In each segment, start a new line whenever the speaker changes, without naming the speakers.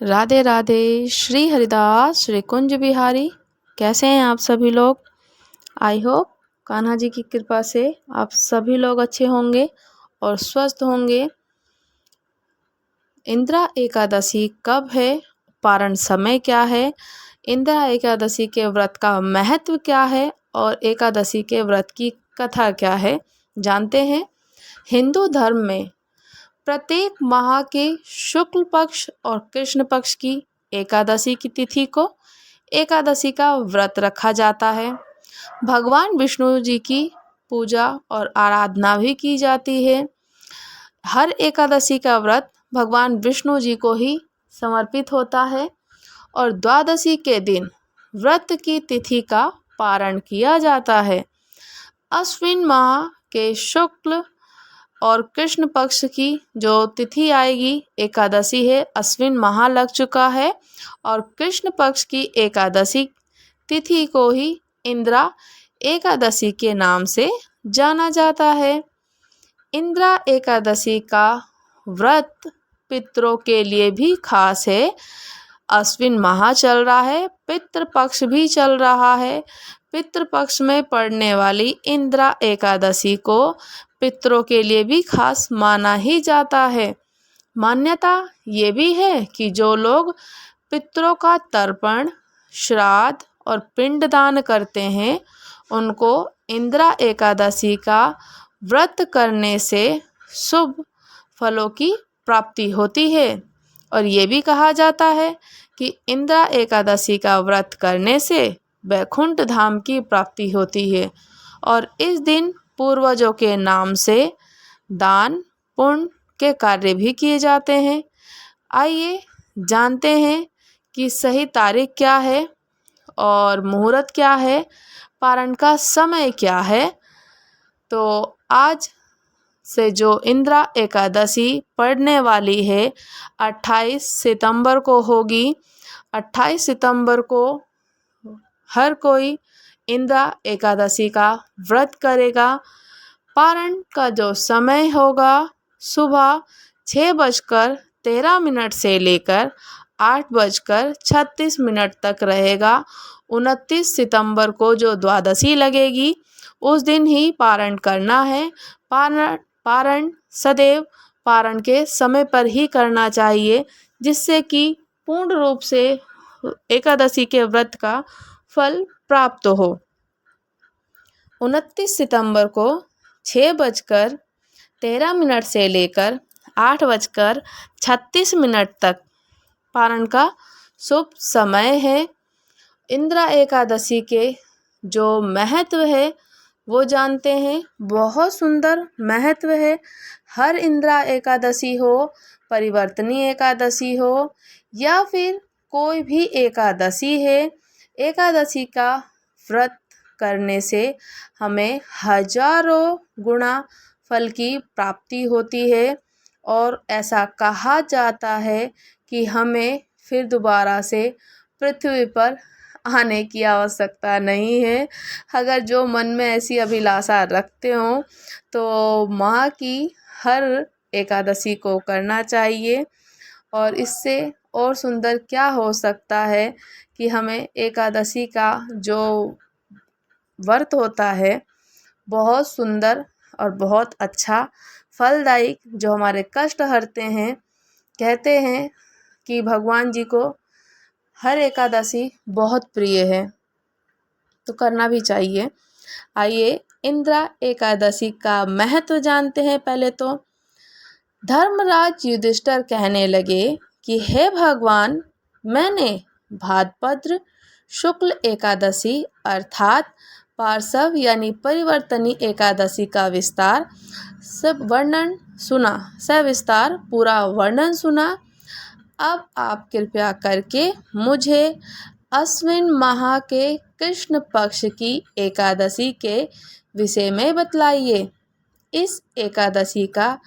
राधे राधे। श्री हरिदास श्री कुंज बिहारी। कैसे हैं आप सभी लोग? आई होप कान्हा जी की कृपा से आप सभी लोग अच्छे होंगे और स्वस्थ होंगे। इंदिरा एकादशी कब है? पारण समय क्या है? इंदिरा एकादशी के व्रत का महत्व क्या है और एकादशी के व्रत की कथा क्या है, जानते हैं। हिंदू धर्म में प्रत्येक माह के शुक्ल पक्ष और कृष्ण पक्ष की एकादशी की तिथि को एकादशी का व्रत रखा जाता है। भगवान विष्णु जी की पूजा और आराधना भी की जाती है। हर एकादशी का व्रत भगवान विष्णु जी को ही समर्पित होता है और द्वादशी के दिन व्रत की तिथि का पारण किया जाता है। अश्विन माह के शुक्ल और कृष्ण पक्ष की जो तिथि आएगी एकादशी है, अश्विन माह लग चुका है और कृष्ण पक्ष की एकादशी तिथि को ही इंदिरा एकादशी के नाम से जाना जाता है। इंदिरा एकादशी का व्रत पितरों के लिए भी खास है। अश्विन माह चल रहा है, पितृ पक्ष भी चल रहा है। पितृ पक्ष में पड़ने वाली इंदिरा एकादशी को पितरों के लिए भी खास माना ही जाता है। मान्यता ये भी है कि जो लोग पितरों का तर्पण, श्राद्ध और पिंडदान करते हैं उनको इंदिरा एकादशी का व्रत करने से शुभ फलों की प्राप्ति होती है। और ये भी कहा जाता है कि इंदिरा एकादशी का व्रत करने से वैकुंठ धाम की प्राप्ति होती है और इस दिन पूर्वजों के नाम से दान पुण्य के कार्य भी किए जाते हैं। आइए जानते हैं कि सही तारीख क्या है और मुहूर्त क्या है, पारण का समय क्या है। तो आज से जो इंदिरा एकादशी पड़ने वाली है 28 सितंबर को होगी। 28 सितंबर को हर कोई इंदिरा एकादशी का व्रत करेगा। पारण का जो समय होगा सुबह 6:13 से लेकर 8:36 तक रहेगा। 29 सितंबर को जो द्वादशी लगेगी उस दिन ही पारण करना है। पारण सदैव पारण के समय पर ही करना चाहिए जिससे कि पूर्ण रूप से एकादशी के व्रत का फल प्राप्त हो। 29 सितंबर को 6:13 से लेकर 8:36 तक पारण का शुभ समय है। इंदिरा एकादशी के जो महत्व है वो जानते हैं। बहुत सुंदर महत्व है। हर इंदिरा एकादशी हो, परिवर्तनी एकादशी हो या फिर कोई भी एकादशी है, एकादशी का व्रत करने से हमें हजारों गुना फल की प्राप्ति होती है और ऐसा कहा जाता है कि हमें फिर दोबारा से पृथ्वी पर आने की आवश्यकता नहीं है। अगर जो मन में ऐसी अभिलाषा रखते हो तो माँ की हर एकादशी को करना चाहिए। और इससे और सुंदर क्या हो सकता है कि हमें एकादशी का जो व्रत होता है बहुत सुंदर और बहुत अच्छा फलदायक, जो हमारे कष्ट हरते हैं। कहते हैं कि भगवान जी को हर एकादशी बहुत प्रिय है तो करना भी चाहिए। आइए इंदिरा एकादशी का महत्व जानते हैं। पहले तो धर्मराज युधिष्ठिर कहने लगे कि हे भगवान, मैंने भाद्रपद शुक्ल एकादशी अर्थात पार्श्व यानी परिवर्तनी एकादशी का विस्तार सविस्तार पूरा वर्णन सुना। अब आप कृपया करके मुझे अश्विन माह के कृष्ण पक्ष की एकादशी के विषय में बतलाइए। इस एकादशी का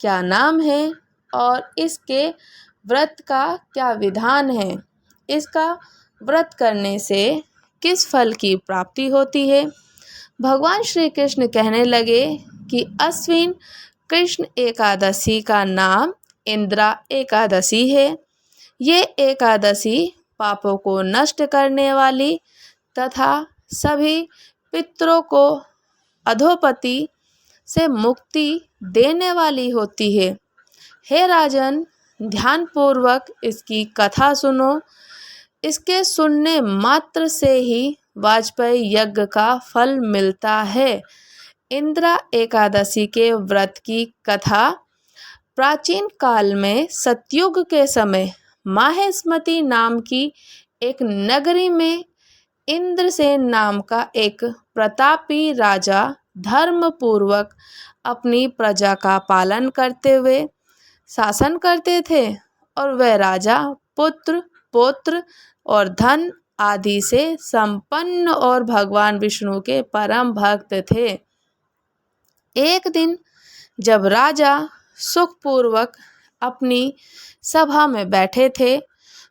क्या नाम है और इसके व्रत का क्या विधान है? इसका व्रत करने से किस फल की प्राप्ति होती है? भगवान श्री कृष्ण कहने लगे कि अश्विन कृष्ण एकादशी का नाम इंदिरा एकादशी है। ये एकादशी पापों को नष्ट करने वाली तथा सभी पितरों को अधोपति से मुक्ति देने वाली होती है। हे राजन, ध्यानपूर्वक इसकी कथा सुनो। इसके सुनने मात्र से ही वाजपेयी यज्ञ का फल मिलता है। इंदिरा एकादशी के व्रत की कथा प्राचीन काल में सतयुग के समय माहिष्मति नाम की एक नगरी में इंद्रसेन नाम का एक प्रतापी राजा धर्म पूर्वक अपनी प्रजा का पालन करते हुए शासन करते थे और वह राजा पुत्र पौत्र और धन आदि से संपन्न और भगवान विष्णु के परम भक्त थे। एक दिन जब राजा सुखपूर्वक अपनी सभा में बैठे थे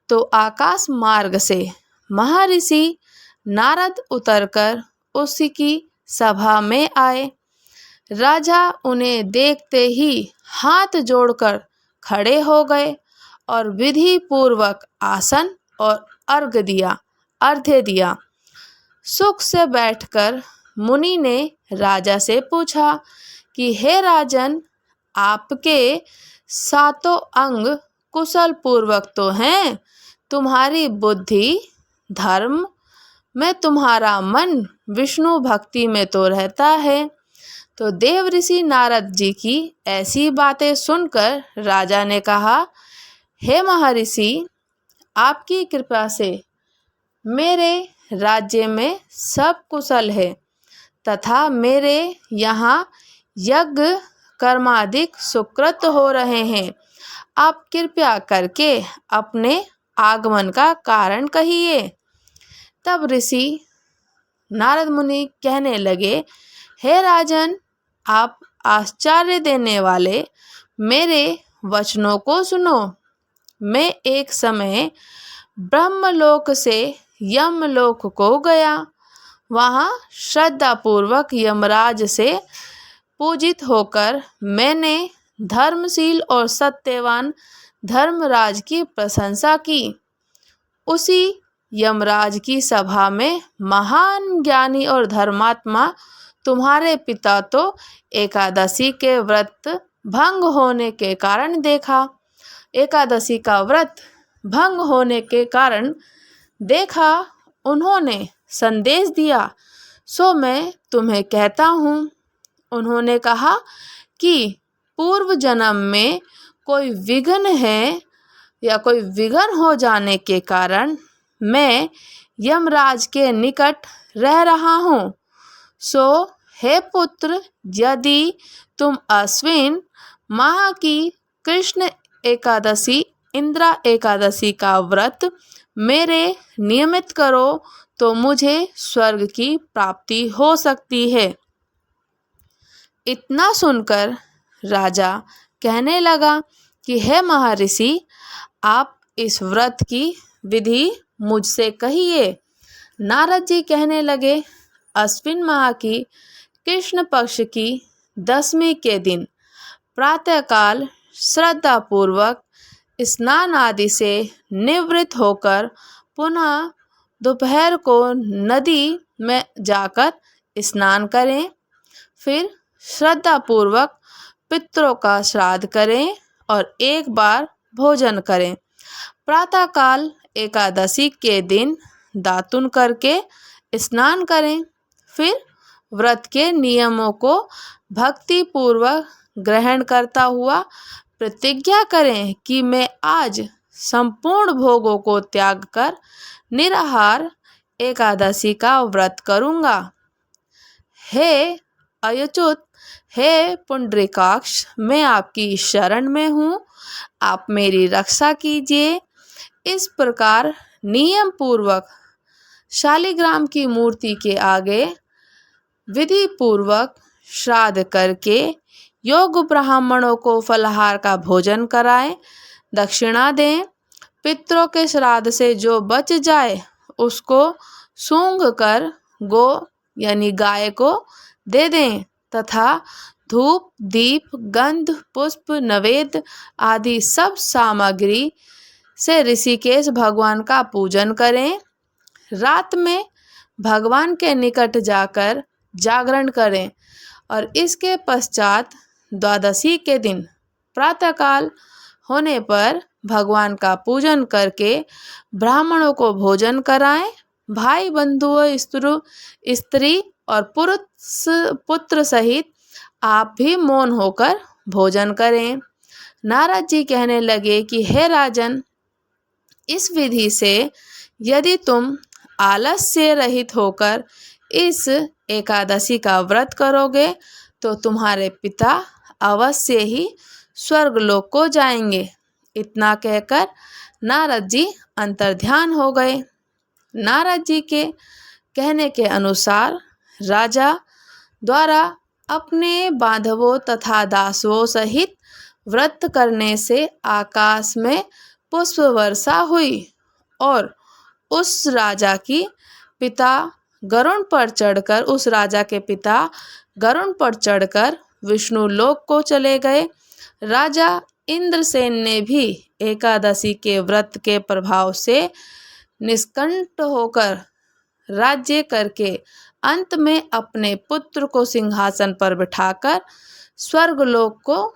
तो आकाश मार्ग से महर्षि नारद उतरकर उसकी सभा में आए। राजा उन्हें देखते ही हाथ जोड़कर खड़े हो गए और विधि पूर्वक आसन और अर्घ्य दिया। सुख से बैठकर मुनि ने राजा से पूछा कि हे राजन, आपके सातों अंग कुशल पूर्वक तो हैं, तुम्हारी बुद्धि धर्म में, तुम्हारा मन विष्णु भक्ति में तो रहता है। तो देव ऋषि नारद जी की ऐसी बातें सुनकर राजा ने कहा, हे महर्षि, आपकी कृपा से मेरे राज्य में सब कुशल है तथा मेरे यहाँ यज्ञ कर्मादिक सुकृत हो रहे हैं। आप कृपया करके अपने आगमन का कारण कहिए। तब ऋषि नारद मुनि कहने लगे, हे राजन, आप आश्चर्य देने वाले मेरे वचनों को सुनो। मैं एक समय ब्रह्मलोक से यमलोक को गया। वहाँ श्रद्धापूर्वक यमराज से पूजित होकर मैंने धर्मशील और सत्यवान धर्मराज की प्रशंसा की। उसी यमराज की सभा में महान ज्ञानी और धर्मात्मा तुम्हारे पिता तो एकादशी के व्रत भंग होने के कारण देखा। एकादशी का व्रत भंग होने के कारण देखा, उन्होंने संदेश दिया, सो मैं तुम्हें कहता हूँ। उन्होंने कहा कि पूर्व जन्म में कोई विघ्न है या कोई विघ्न हो जाने के कारण मैं यमराज के निकट रह रहा हूँ। सो हे पुत्र, यदि तुम अश्विन माह की कृष्ण एकादशी इंदिरा एकादशी का व्रत मेरे नियमित करो तो मुझे स्वर्ग की प्राप्ति हो सकती है। इतना सुनकर राजा कहने लगा कि हे महर्षि, आप इस व्रत की विधि मुझसे कहिए। नारद जी कहने लगे, अश्विन माह की कृष्ण पक्ष की 10वीं के दिन प्रातःकाल श्रद्धापूर्वक स्नान आदि से निवृत्त होकर पुनः दोपहर को नदी में जाकर स्नान करें। फिर श्रद्धापूर्वक पितरों का श्राद्ध करें और एक बार भोजन करें। प्रातःकाल एकादशी के दिन दातुन करके स्नान करें। फिर व्रत के नियमों को भक्ति पूर्वक ग्रहण करता हुआ प्रतिज्ञा करें कि मैं आज संपूर्ण भोगों को त्याग कर निराहार एकादशी का व्रत करूँगा। हे अच्युत, हे पुंडरीकाक्ष, मैं आपकी शरण में हूँ, आप मेरी रक्षा कीजिए। इस प्रकार नियम पूर्वक शालिग्राम की मूर्ति के आगे विधि पूर्वक श्राद्ध करके योग्य ब्राह्मणों को फलाहार का भोजन कराएं, दक्षिणा दें। पितरों के श्राद्ध से जो बच जाए उसको सूंघ कर गो यानी गाय को दे दें तथा धूप दीप गंध पुष्प नवेद आदि सब सामग्री से ऋषिकेश भगवान का पूजन करें। रात में भगवान के निकट जाकर जागरण करें और इसके पश्चात द्वादशी के दिन प्रातःकाल होने पर भगवान का पूजन करके ब्राह्मणों को भोजन कराएं। भाई बंधुओं, स्त्री और पुत्र सहित आप भी मौन होकर भोजन करें। नारद जी कहने लगे कि हे राजन, इस विधि से यदि तुम आलस्य रहित होकर इस एकादशी का व्रत करोगे तो तुम्हारे पिता अवश्य ही स्वर्गलोक को जाएंगे। इतना कहकर नारद जी अंतर्ध्यान हो गए। नारद जी के कहने के अनुसार राजा द्वारा अपने बांधवों तथा दासों सहित व्रत करने से आकाश में पुष्प वर्षा हुई और उस राजा के पिता गरुड़ पर चढ़कर विष्णु लोक को चले गए। राजा इंद्रसेन ने भी एकादशी के व्रत के प्रभाव से निष्कंठ होकर राज्य करके अंत में अपने पुत्र को सिंहासन पर बिठाकर स्वर्गलोक को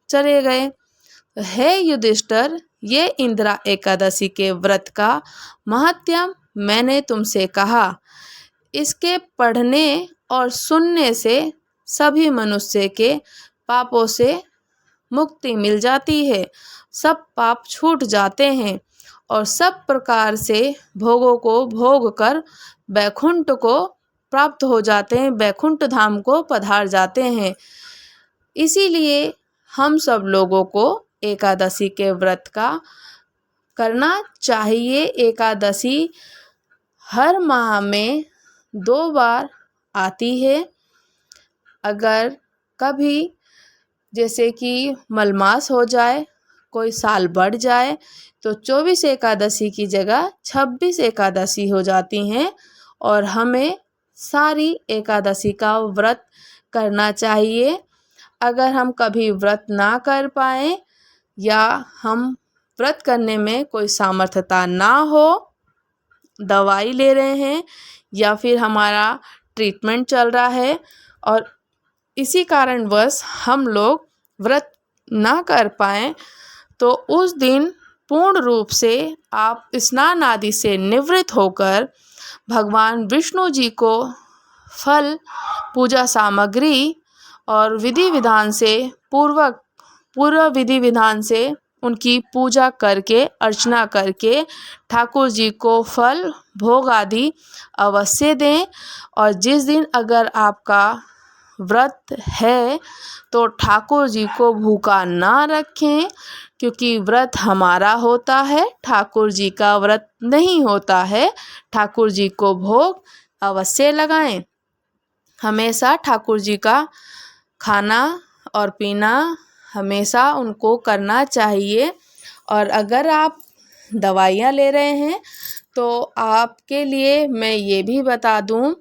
चले गए। हे युधिष्ठिर, ये इंदिरा एकादशी के व्रत का महत्व मैंने तुमसे कहा। इसके पढ़ने और सुनने से सभी मनुष्य के पापों से मुक्ति मिल जाती है, सब पाप छूट जाते हैं और सब प्रकार से भोगों को भोग कर बैकुंठ को प्राप्त हो जाते हैं, बैकुंठ धाम को पधार जाते हैं। इसीलिए हम सब लोगों को एकादशी के व्रत का करना चाहिए। एकादशी हर माह में 2 बार आती है। अगर कभी जैसे कि मलमास हो जाए, कोई साल बढ़ जाए तो 24 एकादशी की जगह 26 एकादशी हो जाती हैं और हमें सारी एकादशी का व्रत करना चाहिए। अगर हम कभी व्रत ना कर पाएँ या हम व्रत करने में कोई सामर्थ्यता ना हो, दवाई ले रहे हैं या फिर हमारा ट्रीटमेंट चल रहा है और इसी कारणवश हम लोग व्रत ना कर पाएँ, तो उस दिन पूर्ण रूप से आप स्नान आदि से निवृत्त होकर भगवान विष्णु जी को फल, पूजा सामग्री और पूर्व विधि विधान से उनकी पूजा करके, अर्चना करके ठाकुर जी को फल, भोग आदि अवश्य दें। और जिस दिन अगर आपका व्रत है तो ठाकुर जी को भूखा ना रखें, क्योंकि व्रत हमारा होता है, ठाकुर जी का व्रत नहीं होता है। ठाकुर जी को भोग अवश्य लगाएं। हमेशा ठाकुर जी का खाना और पीना हमेशा उनको करना चाहिए। और अगर आप दवाइयाँ ले रहे हैं तो आपके लिए मैं ये भी बता दूं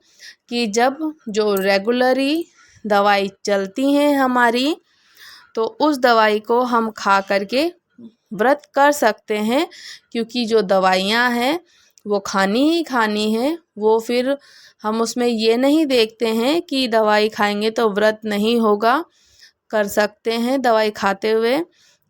कि जब जो रेगुलरी दवाई चलती हैं हमारी, तो उस दवाई को हम खा करके व्रत कर सकते हैं, क्योंकि जो दवाइयाँ हैं वो खानी ही खानी है। वो फिर हम उसमें ये नहीं देखते हैं कि दवाई खाएंगे तो व्रत नहीं होगा, कर सकते हैं दवाई खाते हुए,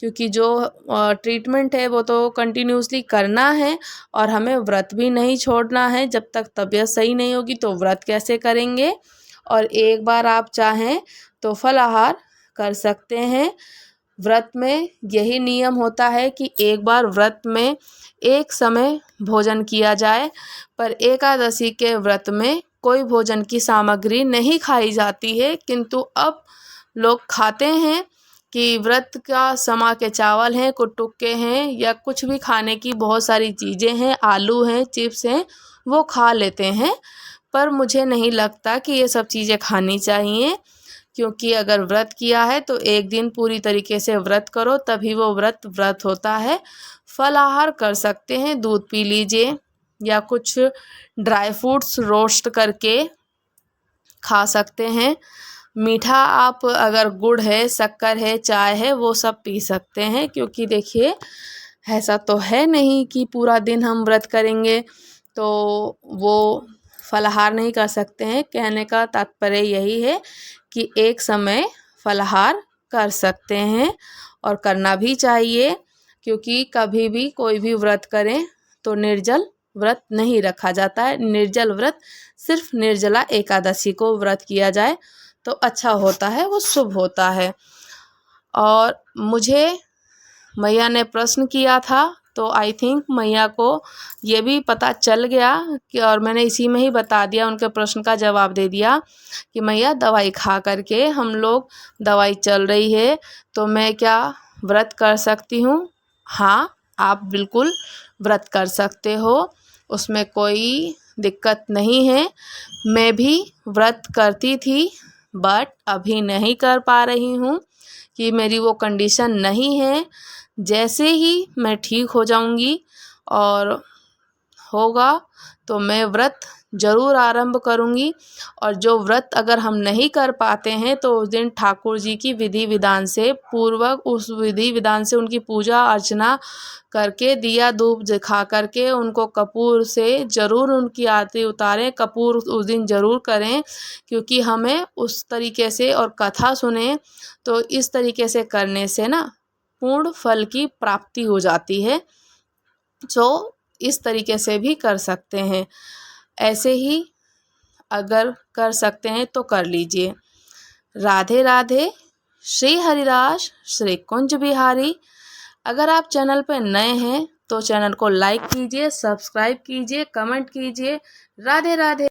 क्योंकि जो ट्रीटमेंट है वो तो कंटिन्यूसली करना है और हमें व्रत भी नहीं छोड़ना है। जब तक तबीयत सही नहीं होगी तो व्रत कैसे करेंगे। और एक बार आप चाहें तो फलाहार कर सकते हैं। व्रत में यही नियम होता है कि एक बार व्रत में एक समय भोजन किया जाए, पर एकादशी के व्रत में कोई भोजन की सामग्री नहीं खाई जाती है। किंतु अब लोग खाते हैं कि व्रत का समा के चावल हैं, कुटुक्के हैं या कुछ भी खाने की बहुत सारी चीज़ें हैं, आलू हैं, चिप्स हैं, वो खा लेते हैं। पर मुझे नहीं लगता कि ये सब चीज़ें खानी चाहिए, क्योंकि अगर व्रत किया है तो एक दिन पूरी तरीके से व्रत करो, तभी वो व्रत होता है। फलाहार कर सकते हैं, दूध पी लीजिए या कुछ ड्राई फ्रूट्स रोस्ट करके खा सकते हैं। मीठा आप अगर गुड़ है, शक्कर है, चाय है, वो सब पी सकते हैं, क्योंकि देखिए ऐसा तो है नहीं कि पूरा दिन हम व्रत करेंगे तो वो फलाहार नहीं कर सकते हैं। कहने का तात्पर्य यही है कि एक समय फलाहार कर सकते हैं और करना भी चाहिए, क्योंकि कभी भी कोई भी व्रत करें तो निर्जल व्रत नहीं रखा जाता है। निर्जल व्रत सिर्फ निर्जला एकादशी को व्रत किया जाए तो अच्छा होता है, वो शुभ होता है। और मुझे मैया ने प्रश्न किया था तो आई थिंक मैया को ये भी पता चल गया कि, और मैंने इसी में ही बता दिया, उनके प्रश्न का जवाब दे दिया कि मैया दवाई खा करके हम लोग, दवाई चल रही है तो मैं क्या व्रत कर सकती हूँ? हाँ, आप बिल्कुल व्रत कर सकते हो, उसमें कोई दिक्कत नहीं है। मैं भी व्रत करती थी बट अभी नहीं कर पा रही हूँ कि मेरी वो कंडीशन नहीं है। जैसे ही मैं ठीक हो जाऊंगी और होगा तो मैं व्रत ज़रूर आरंभ करूंगी। और जो व्रत अगर हम नहीं कर पाते हैं तो उस दिन ठाकुर जी की विधि विधान से पूर्वक, उस विधि विधान से उनकी पूजा अर्चना करके, दिया धूप दिखा करके, उनको कपूर से ज़रूर उनकी आरती उतारें, कपूर उस दिन ज़रूर करें, क्योंकि हमें उस तरीके से, और कथा सुने तो इस तरीके से करने से ना पूर्ण फल की प्राप्ति हो जाती है। जो इस तरीके से भी कर सकते हैं, ऐसे ही अगर कर सकते हैं तो कर लीजिए। राधे राधे। श्री हरिदास श्री कुंज बिहारी। अगर आप चैनल पर नए हैं तो चैनल को लाइक कीजिए, सब्सक्राइब कीजिए, कमेंट कीजिए। राधे राधे।